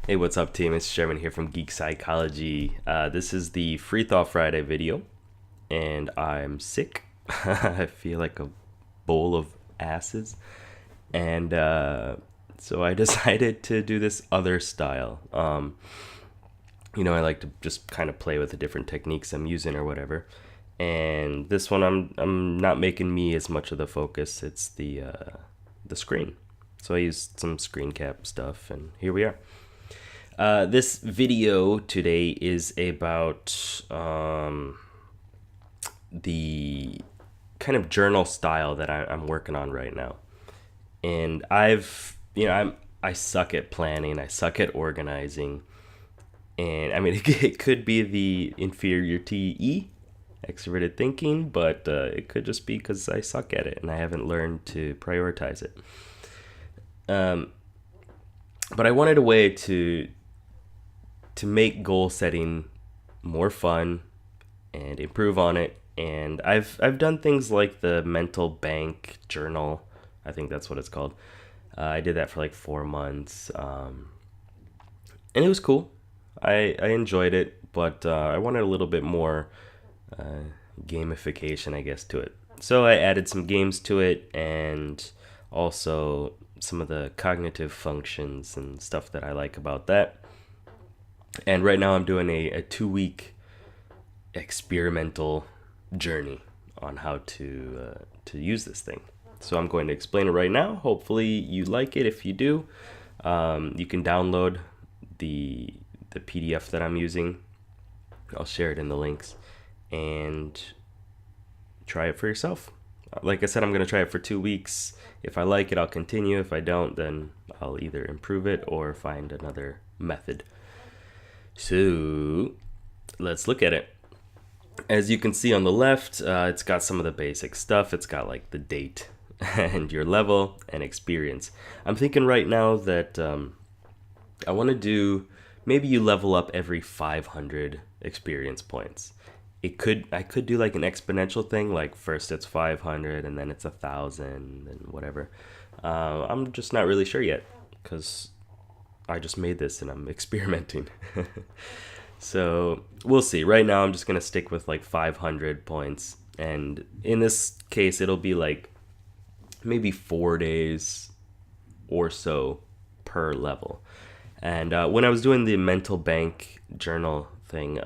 Hey, what's up, team? It's Sherman here from Geek Psychology. This is the Free Thought Friday video, and I'm sick. I feel like a bowl of asses, and so I decided to do this other style. I like to just kind of play with the different techniques I'm using or whatever. And this one, I'm not making me as much of the focus. It's the screen. So I used some screen cap stuff, and here we are. This video today is about the kind of journal style that I'm working on right now. And I suck at planning. I suck at organizing. And I mean, it could be the inferior TE, extroverted thinking, but it could just be because I suck at it and I haven't learned to prioritize it. But I wanted a way to make goal setting more fun and improve on it. And I've done things like the mental bank journal. I think that's what it's called. I did that for like 4 months, and it was cool. I enjoyed it, but I wanted a little bit more gamification, I guess, to it. So I added some games to it, and also some of the cognitive functions and stuff that I like about that. And right now I'm doing a 2-week experimental journey on how to use this thing. So I'm going to explain it right now. Hopefully you like it. If you do, you can download the PDF that I'm using. I'll share it in the links and try it for yourself. Like I said, I'm going to try it for 2 weeks. If I like it, I'll continue. If I don't, then I'll either improve it or find another method. So let's look at it. As you can see on the left, it's got some of the basic stuff. It's got like the date and your level and experience. I'm thinking right now that I want to do, maybe you level up every 500 experience points. I could do like an exponential thing, like first it's 500 and then it's 1,000 and whatever. I'm just not really sure yet because I just made this and I'm experimenting. So we'll see. Right now I'm just going to stick with like 500 points. And in this case, it'll be like maybe 4 days or so per level. And when I was doing the mental bank journal thing,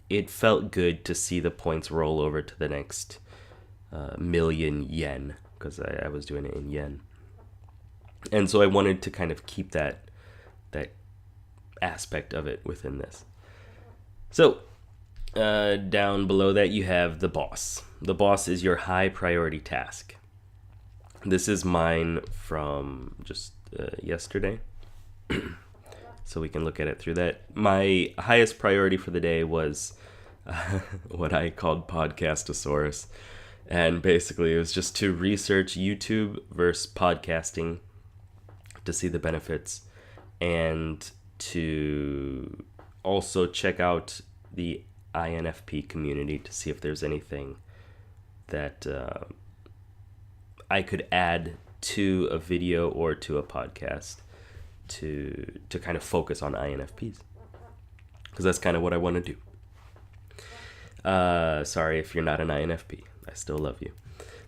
it felt good to see the points roll over to the next million yen, because I was doing it in yen. And so I wanted to kind of keep that aspect of it within this. So down below that you have the boss. The boss is your high priority task. This is mine from just yesterday. So we can look at it through that. My highest priority for the day was what I called Podcastosaurus. And basically it was just to research YouTube versus podcasting to see the benefits, and to also check out the INFP community to see if there's anything that I could add to a video or to a podcast to kind of focus on INFPs, because that's kind of what I want to do. Sorry if you're not an INFP. I still love you.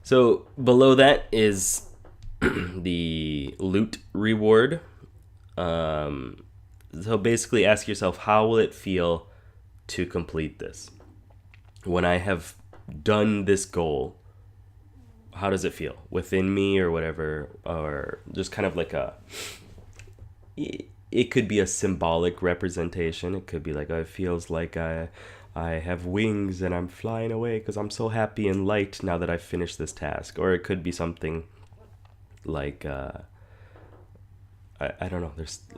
So below that is the loot reward. So basically ask yourself, how will it feel to complete this? When I have done this goal, how does it feel within me or whatever? Or just kind of like it could be a symbolic representation. It could be like, oh, it feels like I have wings and I'm flying away because I'm so happy and light now that I've finished this task. Or it could be something like I don't know,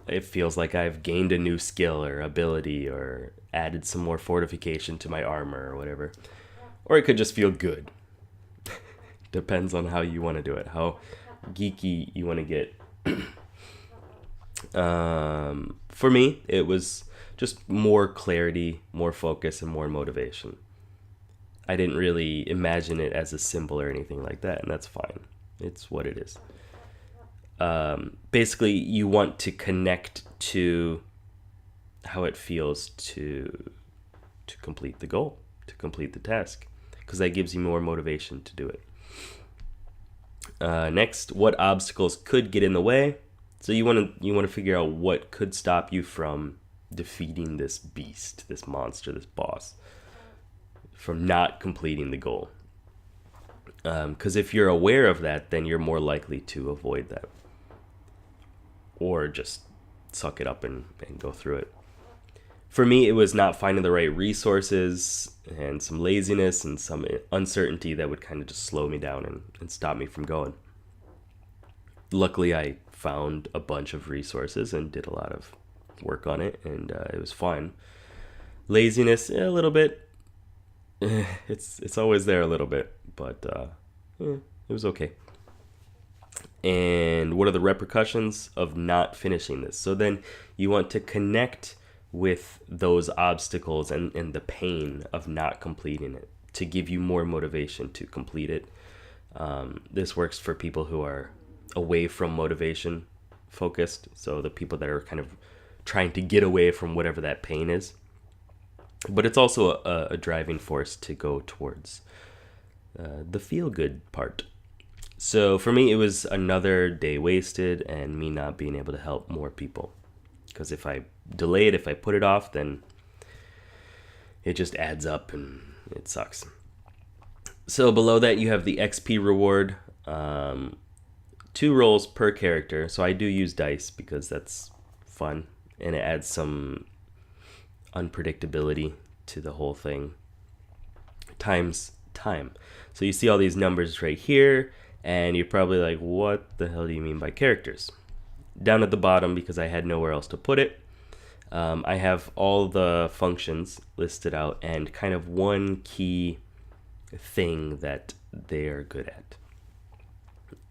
it feels like I've gained a new skill or ability or added some more fortification to my armor or whatever. Or it could just feel good. Depends on how you want to do it, how geeky you want to get. For me, it was just more clarity, more focus, and more motivation. I didn't really imagine it as a symbol or anything like that, and that's fine. It's what it is. basically you want to connect to how it feels to complete the goal, to complete the task, because that gives you more motivation to do it. Next, what obstacles could get in the way? So you want to figure out what could stop you from defeating this beast, this monster, this boss, from not completing the goal. Because if you're aware of that, then you're more likely to avoid that, or just suck it up and go through it. For me, it was not finding the right resources and some laziness and some uncertainty that would kind of just slow me down and stop me from going. Luckily, I found a bunch of resources and did a lot of work on it, and it was fun. Laziness, a little bit. It's always there a little bit, but it was okay. And what are the repercussions of not finishing this? So then you want to connect with those obstacles and the pain of not completing it to give you more motivation to complete it. This works for people who are away from motivation focused, so the people that are kind of trying to get away from whatever that pain is. But it's also a driving force to go towards the feel-good part. So for me, it was another day wasted and me not being able to help more people. Because if I delay it, if I put it off, then it just adds up and it sucks. So below that, you have the XP reward. 2 rolls per character. So I do use dice because that's fun. And it adds some unpredictability to the whole thing. Times time. So you see all these numbers right here. And you're probably like, what the hell do you mean by characters? Down at the bottom, because I had nowhere else to put it, I have all the functions listed out and kind of one key thing that they are good at,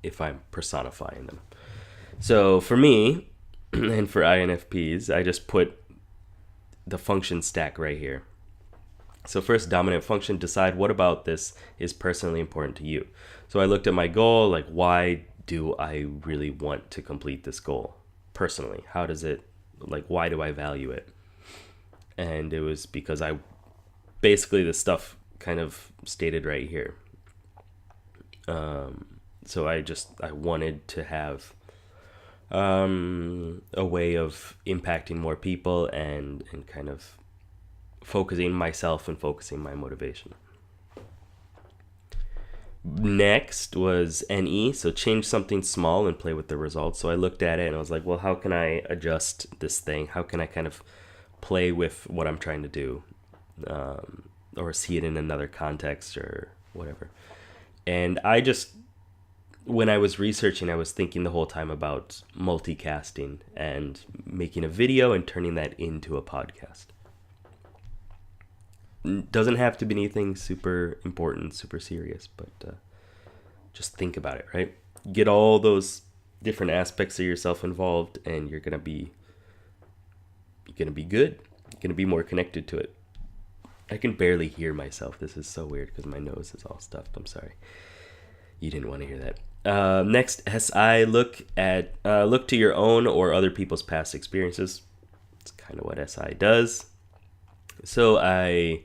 if I'm personifying them. So for me, and for INFPs, I just put the function stack right here. So first, dominant function, decide what about this is personally important to you. So I looked at my goal, like why do I really want to complete this goal personally? How does it, like, why do I value it? And it was because I, basically the stuff kind of stated right here. So I wanted to have a way of impacting more people and kind of focusing myself and focusing my motivation. Next was NE, so change something small and play with the results. So I looked at it and I was like, well, how can I adjust this thing? How can I kind of play with what I'm trying to do, or see it in another context or whatever? And when I was researching, I was thinking the whole time about multicasting and making a video and turning that into a podcast. Doesn't have to be anything super important, super serious, but just think about it, right? Get all those different aspects of yourself involved, and you're gonna be good. You're gonna be more connected to it. I can barely hear myself. This is so weird because my nose is all stuffed. I'm sorry. You didn't want to hear that. Next, SI, look to your own or other people's past experiences. It's kind of what SI does. So I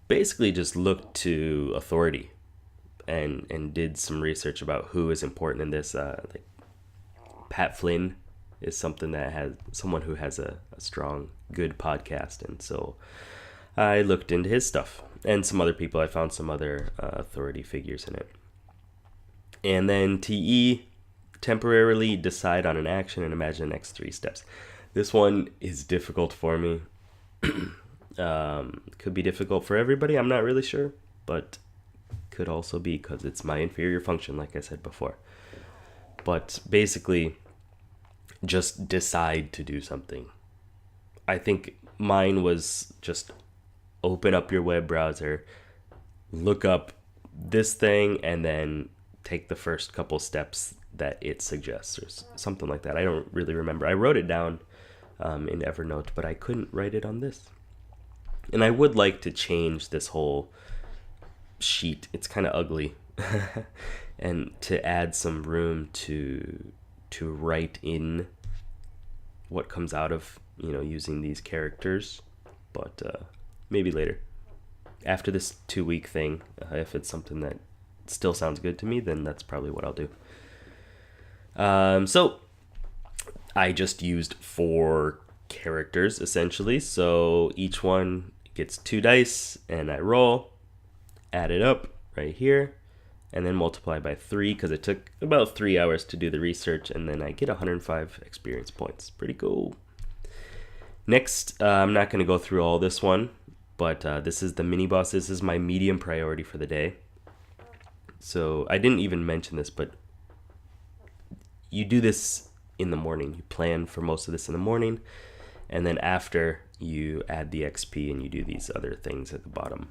basically just looked to authority and did some research about who is important in this. Like Pat Flynn is someone who has a strong, good podcast, and so I looked into his stuff and some other people. I found some other authority figures in it. And then TE, temporarily decide on an action and imagine the next 3 steps. This one is difficult for me. Could be difficult for everybody, I'm not really sure, but could also be because it's my inferior function, like I said before. But basically, just decide to do something. I think mine was just open up your web browser, look up this thing, and then take the first couple steps that it suggests, or something like that. I don't really remember. I wrote it down in Evernote, but I couldn't write it on this. And I would like to change this whole sheet. It's kind of ugly. and to add some room to write in what comes out of using these characters. But maybe later, after this 2-week thing, if it's something that still sounds good to me, then that's probably what I'll do. So I just used 4 characters essentially, so each one gets 2 dice, and I roll, add it up right here, and then multiply by 3 because it took about 3 hours to do the research, and then I get 105 experience points. Pretty cool. Next, I'm not going to go through all this one, but this is the mini boss. This is my medium priority for the day. So I didn't even mention this, but you do this in the morning. You plan for most of this in the morning, and then after you add the XP and you do these other things at the bottom.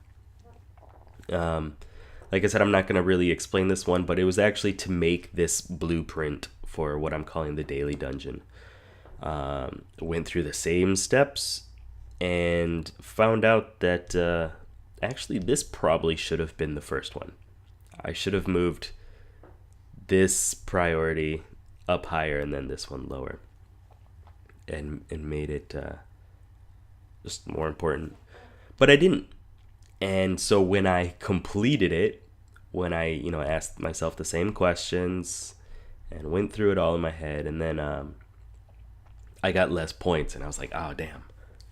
Like I said, I'm not going to really explain this one, but it was actually to make this blueprint for what I'm calling the daily dungeon. Went through the same steps and found out that actually this probably should have been the first one. I should have moved this priority up higher and then this one lower, and made it just more important. But I didn't. And so when I completed it, when I asked myself the same questions and went through it all in my head, and then I got less points, and I was like, oh damn,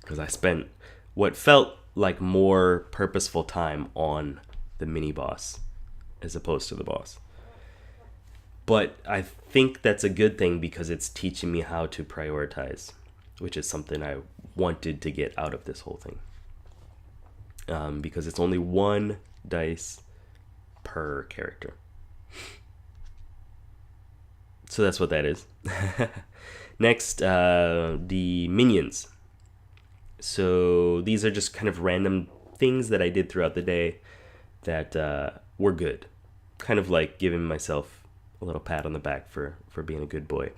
because I spent what felt like more purposeful time on the mini boss as opposed to the boss. But I think that's a good thing because it's teaching me how to prioritize, which is something I wanted to get out of this whole thing. Because it's only 1 dice per character. So that's what that is. Next, the minions. So these are just kind of random things that I did throughout the day that were good. Kind of like giving myself a little pat on the back for being a good boy.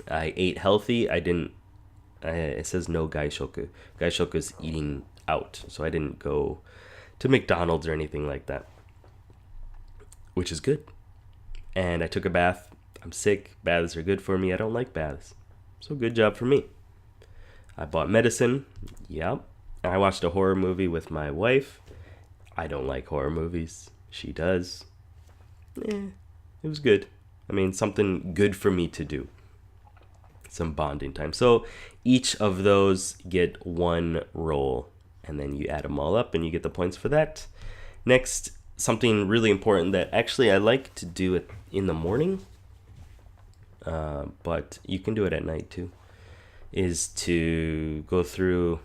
I ate healthy. It says no gaishoku. Gaishoku is eating out. So I didn't go to McDonald's or anything like that, which is good. And I took a bath. I'm sick. Baths are good for me. I don't like baths. So good job for me. I bought medicine. Yep. I watched a horror movie with my wife. I don't like horror movies. She does. It was good. I mean, something good for me to do. Some bonding time. So each of those get 1 roll, and then you add them all up and you get the points for that. Next, something really important that actually I like to do it in the morning, but you can do it at night too, is to go through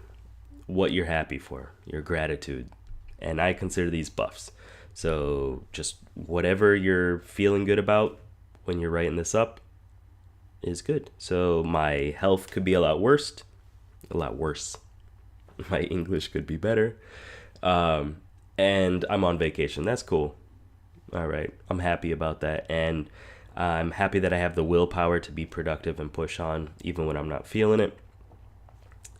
what you're happy for, your gratitude. And I consider these buffs. So just whatever you're feeling good about when you're writing this up is good. So my health could be a lot worse. My English could be better. And I'm on vacation. That's cool. All right. I'm happy about that. And I'm happy that I have the willpower to be productive and push on even when I'm not feeling it.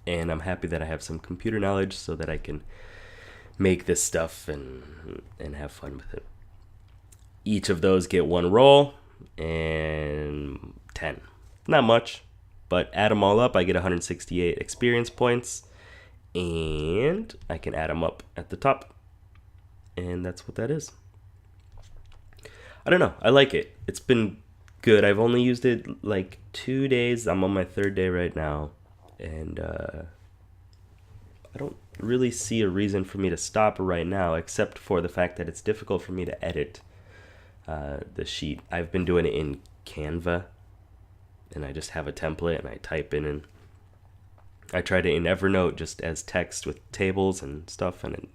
And I'm happy that I have some computer knowledge so that I can make this stuff and have fun with it. Each of those get 1 roll and 10. Not much, but add them all up, I get 168 experience points, and I can add them up at the top. And that's what that is. I don't know. I like it. It's been good. I've only used it like 2 days. I'm on my 3rd day right now, and I don't really see a reason for me to stop right now, except for the fact that it's difficult for me to edit the sheet. I've been doing it in Canva, and I just have a template and I type in, and I tried it in Evernote just as text with tables and stuff, and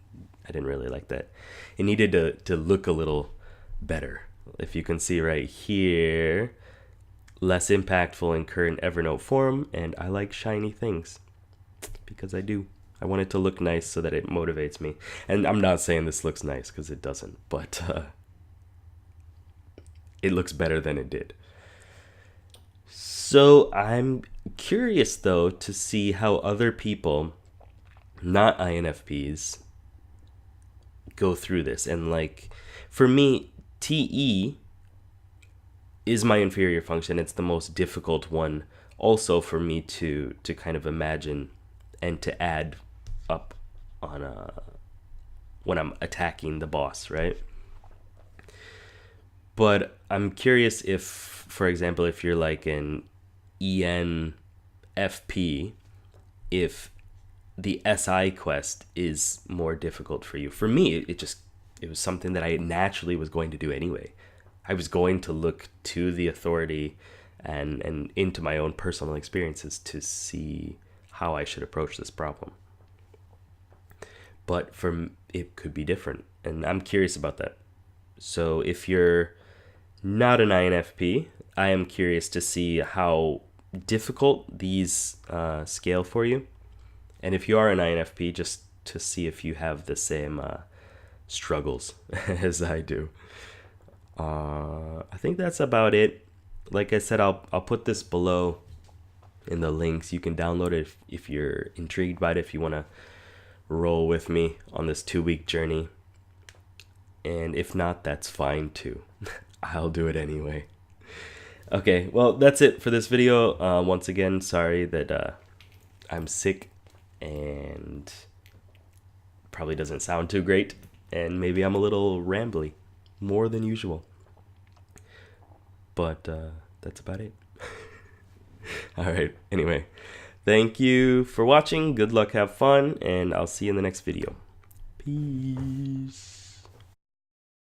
I didn't really like that. It needed to look a little better. If you can see right here, less impactful in current Evernote form, and I like shiny things because I do. I want it to look nice so that it motivates me. And I'm not saying this looks nice because it doesn't, but it looks better than it did. So I'm curious, though, to see how other people, not INFPs, go through this. And like, for me, TE is my inferior function. It's the most difficult one also for me to kind of imagine and to add up on when I'm attacking the boss, right? But I'm curious if, for example, if you're like an ENFP, if the SI quest is more difficult for you. For me, it was something that I naturally was going to do anyway. I was going to look to the authority and into my own personal experiences to see how I should approach this problem. But it could be different, and I'm curious about that. So if you're not an INFP, I am curious to see how difficult these scale for you. And if you are an INFP, just to see if you have the same struggles as I do. I think that's about it. Like I said, I'll put this below in the links. You can download it if you're intrigued by it, if you want to roll with me on this 2-week journey. And if not, that's fine too. I'll do it anyway. Okay, well, that's it for this video. Once again, sorry that I'm sick and probably doesn't sound too great, and maybe I'm a little rambly, more than usual. But that's about it. All right, anyway, thank you for watching. Good luck, have fun, and I'll see you in the next video. Peace.